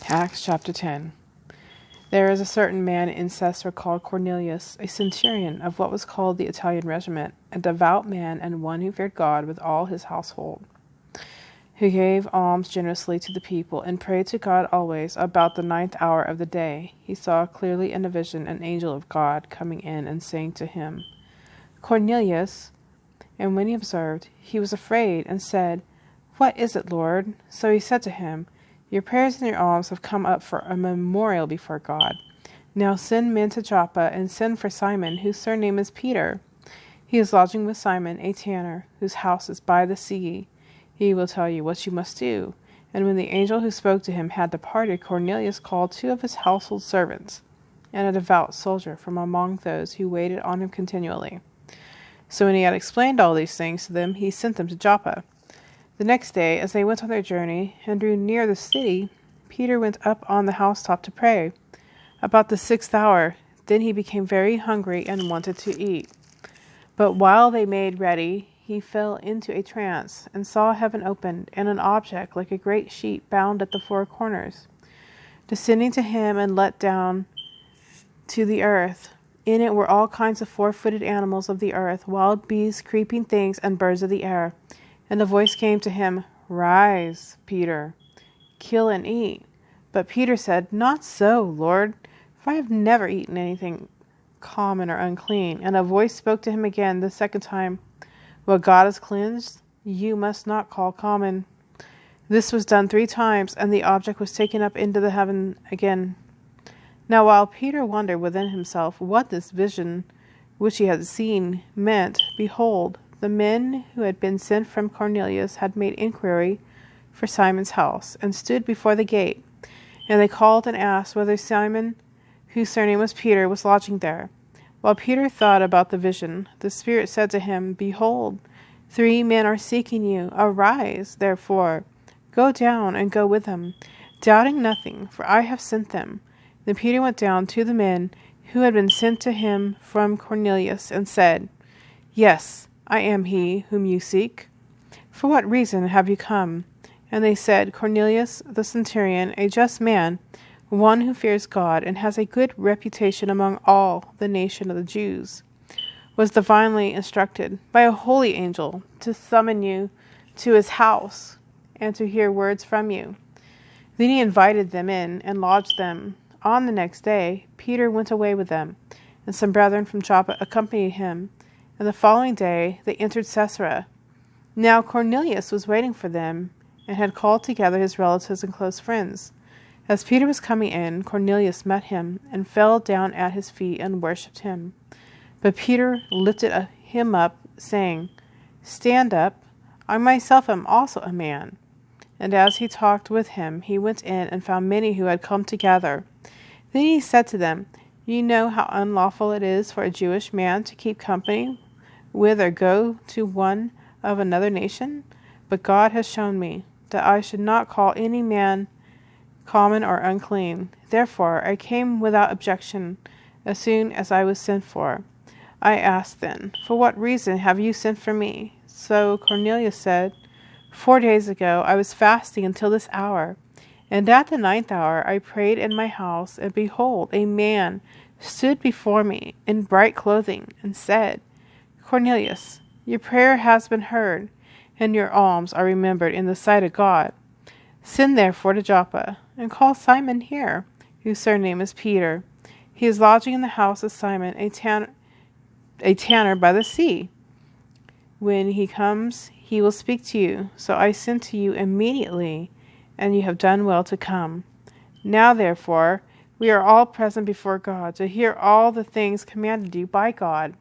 Acts chapter 10. There is a certain man in Caesarea called Cornelius, a centurion of what was called the Italian regiment, a devout man and one who feared God with all his household, who gave alms generously to the people and prayed to God always. About the 9th hour of the day, he saw clearly in a vision an angel of God coming in and saying to him, Cornelius. And when he observed, he was afraid and said, What is it, Lord? So he said to him, Your prayers and your alms have come up for a memorial before God. Now send men to Joppa and send for Simon, whose surname is Peter. He is lodging with Simon, a tanner, whose house is by the sea. He will tell you what you must do. And when the angel who spoke to him had departed, Cornelius called 2 of his household servants and a devout soldier from among those who waited on him continually. So when he had explained all these things to them, he sent them to Joppa. The next day, as they went on their journey and drew near the city, Peter went up on the housetop to pray. About the 6th hour, then he became very hungry and wanted to eat. But while they made ready, he fell into a trance, and saw heaven opened, and an object like a great sheet bound at the 4 corners, descending to him and let down to the earth. In it were all kinds of 4-footed animals of the earth, wild beasts, creeping things, and birds of the air. And a voice came to him, Rise, Peter, kill and eat. But Peter said, Not so, Lord, for I have never eaten anything common or unclean. And a voice spoke to him again the 2nd time, What God has cleansed, you must not call common. This was done 3 times, and the object was taken up into the heaven again. Now while Peter wondered within himself what this vision which he had seen meant, behold, the men who had been sent from Cornelius had made inquiry for Simon's house, and stood before the gate. And they called and asked whether Simon, whose surname was Peter, was lodging there. While Peter thought about the vision, the Spirit said to him, Behold, 3 men are seeking you. Arise, therefore, go down and go with them, doubting nothing, for I have sent them. Then Peter went down to the men who had been sent to him from Cornelius, and said, Yes, I am he whom you seek. For what reason have you come? And they said, Cornelius the centurion, a just man, one who fears God, and has a good reputation among all the nation of the Jews, was divinely instructed by a holy angel to summon you to his house, and to hear words from you. Then he invited them in, and lodged them. On the next day, Peter went away with them, and some brethren from Joppa accompanied him. And the following day they entered Caesarea. Now Cornelius was waiting for them, and had called together his relatives and close friends. As Peter was coming in, Cornelius met him, and fell down at his feet and worshipped him. But Peter lifted him up, saying, Stand up, I myself am also a man. And as he talked with him, he went in and found many who had come together. Then he said to them, You know how unlawful it is for a Jewish man to keep company with or go to one of another nation? But God has shown me that I should not call any man common or unclean. Therefore I came without objection as soon as I was sent for. I asked then, For what reason have you sent for me? So Cornelius said, 4 days ago I was fasting until this hour, and at the 9th hour I prayed in my house, and behold, a man stood before me in bright clothing, and said, Cornelius, your prayer has been heard, and your alms are remembered in the sight of God. Send therefore to Joppa, and call Simon here, whose surname is Peter. He is lodging in the house of Simon, a tanner by the sea. When he comes, he will speak to you. So I sent to you immediately, and you have done well to come. Now therefore, we are all present before God, to hear all the things commanded you by God.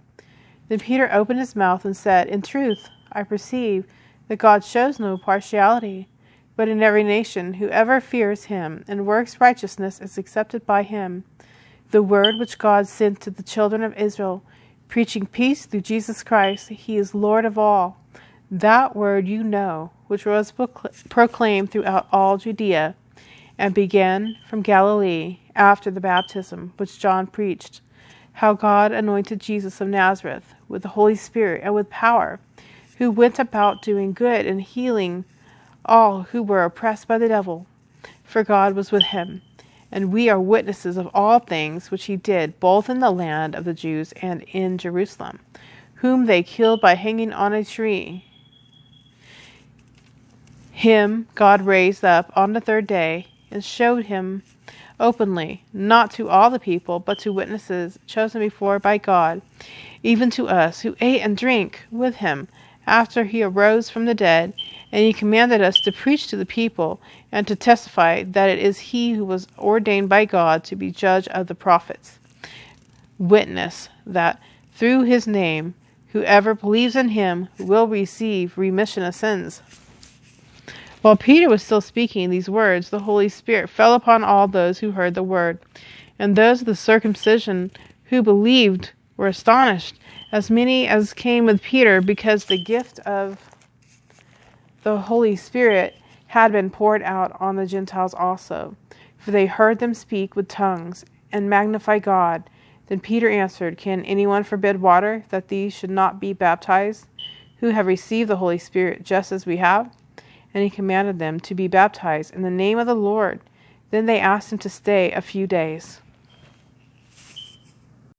Then Peter opened his mouth and said, In truth, I perceive that God shows no partiality, but in every nation whoever fears him and works righteousness is accepted by him. The word which God sent to the children of Israel, preaching peace through Jesus Christ, he is Lord of all. That word you know, which was proclaimed throughout all Judea, and began from Galilee after the baptism which John preached, how God anointed Jesus of Nazareth with the Holy Spirit and with power, who went about doing good and healing all who were oppressed by the devil, for God was with him. And we are witnesses of all things which he did, both in the land of the Jews and in Jerusalem, whom they killed by hanging on a tree. Him God raised up on the third day, and showed him openly, not to all the people, but to witnesses chosen before by God, even to us, who ate and drank with him after he arose from the dead. And he commanded us to preach to the people, and to testify that it is he who was ordained by God to be judge of the prophets. Witness that through his name, whoever believes in him will receive remission of sins. While Peter was still speaking these words, the Holy Spirit fell upon all those who heard the word. And those of the circumcision who believed were astonished, as many as came with Peter, because the gift of the Holy Spirit had been poured out on the Gentiles also. For they heard them speak with tongues and magnify God. Then Peter answered, Can anyone forbid water, that these should not be baptized, who have received the Holy Spirit just as we have? And he commanded them to be baptized in the name of the Lord. Then they asked him to stay a few days.